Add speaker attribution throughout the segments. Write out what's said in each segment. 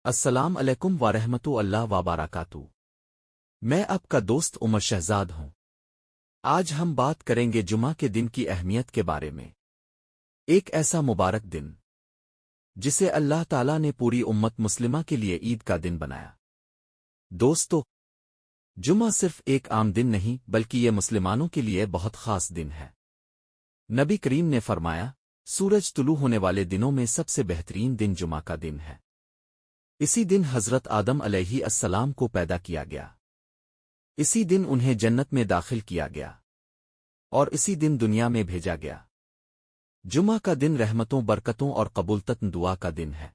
Speaker 1: السلام علیکم ورحمۃ اللہ وبرکاتہ۔ میں آپ کا دوست عمر شہزاد ہوں۔ آج ہم بات کریں گے جمعہ کے دن کی اہمیت کے بارے میں۔ ایک ایسا مبارک دن جسے اللہ تعالیٰ نے پوری امت مسلمہ کے لیے عید کا دن بنایا۔ دوستو، جمعہ صرف ایک عام دن نہیں بلکہ یہ مسلمانوں کے لیے بہت خاص دن ہے۔ نبی کریم نے فرمایا، سورج طلوع ہونے والے دنوں میں سب سے بہترین دن جمعہ کا دن ہے۔ اسی دن حضرت آدم علیہ السلام کو پیدا کیا گیا، اسی دن انہیں جنت میں داخل کیا گیا، اور اسی دن دنیا میں بھیجا گیا۔ جمعہ کا دن رحمتوں، برکتوں اور قبولت دعا کا دن ہے۔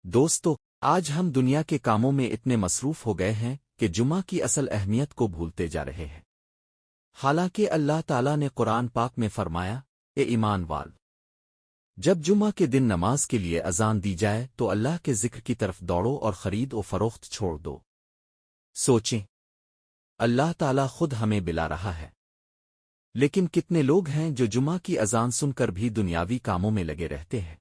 Speaker 1: دوستو، آج ہم دنیا کے کاموں میں اتنے مصروف ہو گئے ہیں کہ جمعہ کی اصل اہمیت کو بھولتے جا رہے ہیں۔ حالانکہ اللہ تعالیٰ نے قرآن پاک میں فرمایا، اے ایمان وال، جب جمعہ کے دن نماز کے لیے اذان دی جائے تو اللہ کے ذکر کی طرف دوڑو اور خرید و فروخت چھوڑ دو۔ سوچیں، اللہ تعالیٰ خود ہمیں بلا رہا ہے، لیکن کتنے لوگ ہیں جو جمعہ کی اذان سن کر بھی دنیاوی کاموں میں لگے رہتے ہیں۔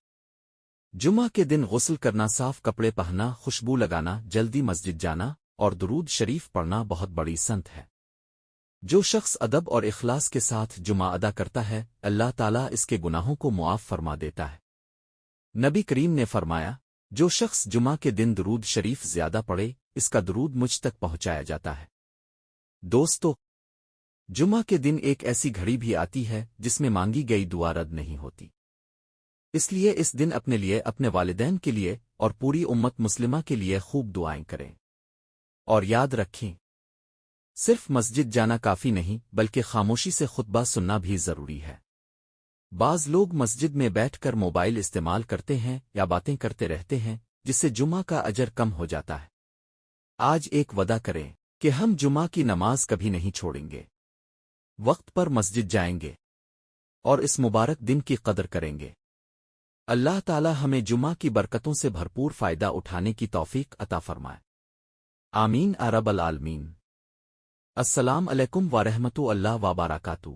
Speaker 1: جمعہ کے دن غسل کرنا، صاف کپڑے پہننا، خوشبو لگانا، جلدی مسجد جانا اور درود شریف پڑھنا بہت بڑی سنت ہے۔ جو شخص ادب اور اخلاص کے ساتھ جمعہ ادا کرتا ہے، اللہ تعالیٰ اس کے گناہوں کو معاف فرما دیتا ہے۔ نبی کریم نے فرمایا، جو شخص جمعہ کے دن درود شریف زیادہ پڑھے، اس کا درود مجھ تک پہنچایا جاتا ہے۔ دوستو، جمعہ کے دن ایک ایسی گھڑی بھی آتی ہے جس میں مانگی گئی دعا رد نہیں ہوتی۔ اس لیے اس دن اپنے لیے، اپنے والدین کے لیے اور پوری امت مسلمہ کے لیے خوب دعائیں کریں۔ اور یاد رکھیں، صرف مسجد جانا کافی نہیں بلکہ خاموشی سے خطبہ سننا بھی ضروری ہے۔ بعض لوگ مسجد میں بیٹھ کر موبائل استعمال کرتے ہیں یا باتیں کرتے رہتے ہیں، جس سے جمعہ کا اجر کم ہو جاتا ہے۔ آج ایک وعدہ کریں کہ ہم جمعہ کی نماز کبھی نہیں چھوڑیں گے، وقت پر مسجد جائیں گے اور اس مبارک دن کی قدر کریں گے۔ اللہ تعالی ہمیں جمعہ کی برکتوں سے بھرپور فائدہ اٹھانے کی توفیق عطا فرمائے۔ آمین یا رب العالمین۔ السلام علیکم ورحمۃ اللہ وبرکاتہ۔